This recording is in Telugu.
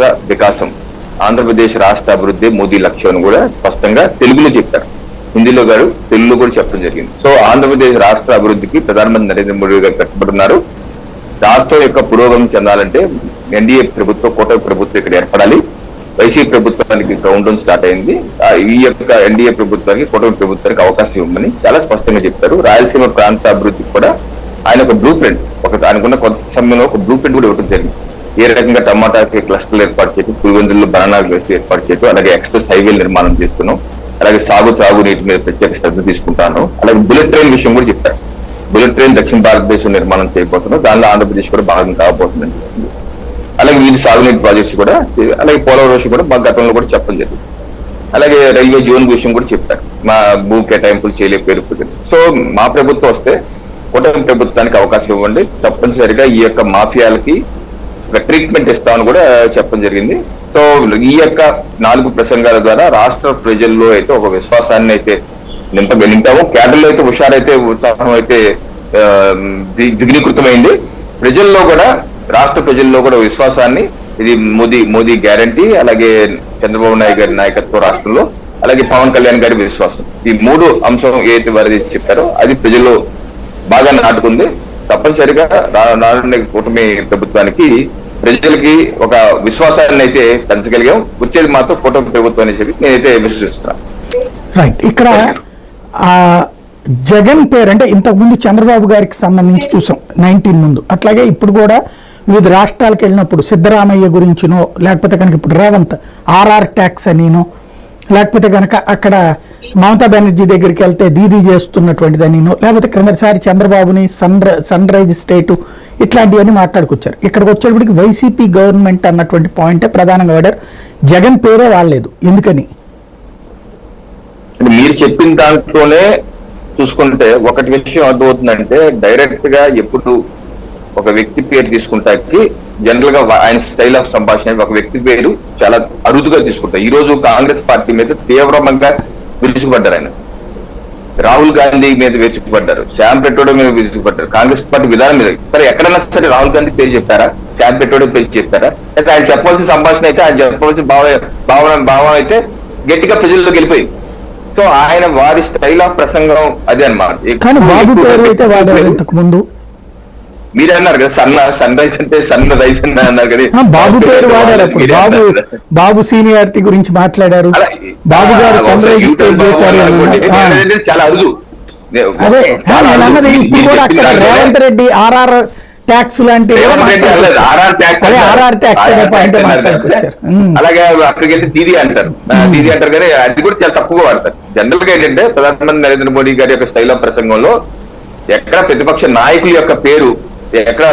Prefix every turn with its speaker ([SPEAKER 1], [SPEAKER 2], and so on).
[SPEAKER 1] రాష్ట్ర వికాసం, ఆంధ్రప్రదేశ్ రాష్ట్ర అభివృద్ధి మోదీ లక్ష్యం కూడా స్పష్టంగా తెలుగులో చెప్పారు. హిందీలో గారు తెలుగులో కూడా చెప్పడం జరిగింది. సో ఆంధ్రప్రదేశ్ రాష్ట్ర అభివృద్ధికి ప్రధానమంత్రి నరేంద్ర మోడీ గారు కట్టుబడున్నారు. రాష్ట్రం యొక్క పురోగమనం చెందాలంటే ఎన్డీఏ ప్రభుత్వం, కూటమి ప్రభుత్వం ఇక్కడ ఏర్పడాలి. వైసీపీ ప్రభుత్వానికి కౌంట్ డౌన్ స్టార్ట్ అయింది. ఈ యొక్క ఎన్డీఏ ప్రభుత్వానికి, కూటమి ప్రభుత్వానికి అవకాశం ఇవ్వమని చాలా స్పష్టంగా చెప్పారు. రాయలసీమ ప్రాంత అభివృద్ధికి కూడా ఆయన ఒక బ్లూ ప్రింట్, ఆయనకున్న కొంత సమయంలో ఒక బ్లూ ప్రింట్ కూడా ఇవ్వడం జరిగింది. ఏ రకంగా టమాటాకి క్లస్టర్లు ఏర్పాటు చేయడం, పులివెందుల్లో బనానా క్లస్టర్ ఏర్పాటు చేయడం, అలాగే ఎక్స్ప్రెస్ హైవేలు నిర్మాణం చేస్తున్నాం, అలాగే త్రాగునీటి మీద ప్రత్యేక శ్రద్ధ తీసుకుంటాను. అలాగే బుల్లెట్ ట్రైన్ విషయం కూడా చెప్పారు. బుల్లెట్ ట్రైన్ దక్షిణ భారతదేశం నిర్మాణం చేయబోతున్నాం, దానిలో ఆంధ్రప్రదేశ్ కూడా భాగం కాబోతుందని చెప్పింది. అలాగే వివిధ సాగునీటి ప్రాజెక్ట్స్ కూడా, అలాగే పోలవరం విషయం కూడా మా గతంలో కూడా చెప్పడం జరిగింది. అలాగే రైల్వే జోన్ విషయం కూడా చెప్పారు. మా భూ కేటాయింపులు చేయలే పేరు. సో మా ప్రభుత్వం వస్తే కూటమి ప్రభుత్వానికి అవకాశం ఇవ్వండి, తప్పనిసరిగా ఈ యొక్క మాఫియాలకి ట్రీట్మెంట్ ఇస్తామని కూడా చెప్పడం జరిగింది. సో ఈ యొక్క 4 ప్రసంగాల ద్వారా రాష్ట్ర ప్రజల్లో అయితే ఒక విశ్వాసాన్ని అయితే నింపాము. కేడర్లో అయితే హుషారైతే, ఉత్సాహం అయితే దిగ్నీకృతమైంది. ప్రజల్లో కూడా, రాష్ట్ర ప్రజల్లో కూడా విశ్వాసాన్ని, ఇది మోదీ గ్యారంటీ, అలాగే చంద్రబాబు నాయుడు గారి నాయకత్వం రాష్ట్రంలో, అలాగే పవన్ కళ్యాణ్ గారి విశ్వాసం, ఈ 3 అంశం ఏదైతే వారి చెప్పారో అది ప్రజల్లో బాగా నాటుకుంది. తప్పనిసరిగా రానున్న కూటమి ప్రభుత్వానికి, ప్రజలకి ఒక విశ్వాసాన్ని అయితే పెంచగలిగాం. వచ్చేది మాత్రం కూటమి ప్రభుత్వం అని చెప్పి నేనైతే విశ్వసిస్తున్నాను.
[SPEAKER 2] రైట్. ఇక్కడ జగన్ పేరు అంటే ఇంతకుముందు చంద్రబాబు గారికి సంబంధించి చూసాం 19 ముందు, అట్లాగే ఇప్పుడు కూడా వివిధ రాష్ట్రాలకు వెళ్ళినప్పుడు సిద్ధరామయ్య గురించినో, లేకపోతే కనుక ఇప్పుడు రేవంత్ ఆర్ఆర్ ట్యాక్స్ అనినో, లేకపోతే కనుక అక్కడ మమతా బెనర్జీ దగ్గరికి వెళ్తే దీదీ చేస్తున్నటువంటిదనినో, లేకపోతే క్రిందటిసారి చంద్రబాబుని సన్ రైజ్ స్టేటు, ఇట్లాంటివన్నీ మాట్లాడుకొచ్చారు. ఇక్కడికి వచ్చేటప్పటికి వైసీపీ గవర్నమెంట్ అన్నటువంటి పాయింటే ప్రధానంగా వాడారు. జగన్ పేరే వాడలేదు. ఎందుకని?
[SPEAKER 1] మీరు చెప్పిన దాంట్లోనే చూసుకుంటే ఒకటి విషయం అర్థమవుతుందంటే, డైరెక్ట్ గా ఎప్పుడు ఒక వ్యక్తి పేరు తీసుకుంటాకి జనరల్ గా ఆయన స్టైల్ ఆఫ్ సంభాషణ ఒక వ్యక్తి పేరు చాలా అరుదుగా తీసుకుంటారు. ఈ రోజు కాంగ్రెస్ పార్టీ మీద తీవ్రంగా విరుచుకుపడ్డారు. ఆయన రాహుల్ గాంధీ మీద విరుచుకుపడ్డారు, శ్యామ్ పెట్రోడో మీద విరుచుకుపడ్డారు, కాంగ్రెస్ పార్టీ విధానం మీద. సరే ఎక్కడైనా సరే రాహుల్ గాంధీ పేరు చెప్పారా, శ్యామ్ పెట్రోడో పేరు చెప్పారా? అయితే ఆయన చెప్పవలసిన సంభాషణ అయితే, ఆయన చెప్పవలసిన భావం అయితే గట్టిగా ప్రజల్లోకి వెళ్ళిపోయింది. సో ఆయన వారి స్టైల్ ఆఫ్ ప్రసంగం అదే అన్నమాట. మీరు అన్నారు కదా సన్ రైజ్ అంటే సన్ రైజ్ అన్నారు కదా,
[SPEAKER 2] బాబు పేరు వాడారు. బాబు సీనియారిటీ గురించి మాట్లాడారు. బాబు గారు సన్ రైజ్ చేశారు.
[SPEAKER 1] చాలా అరుదు.
[SPEAKER 2] అదే నేను అన్నది. ఇప్పుడు కూడా అక్కడ రేవంత్ రెడ్డి ఆర్ఆర్ ట్యాక్స్ లాంటి
[SPEAKER 1] అలాగే అక్కడికి వెళ్తే దీదీ అంటారు కానీ అది కూడా చాలా తక్కువగా వాడతారు. జనరల్ గా ఏంటంటే ప్రధానమంత్రి నరేంద్ర మోడీ గారి యొక్క స్టైల్ ఆఫ్ ప్రసంగంలో ఎక్కడ ప్రతిపక్ష నాయకుల యొక్క పేరు, ఎక్కడ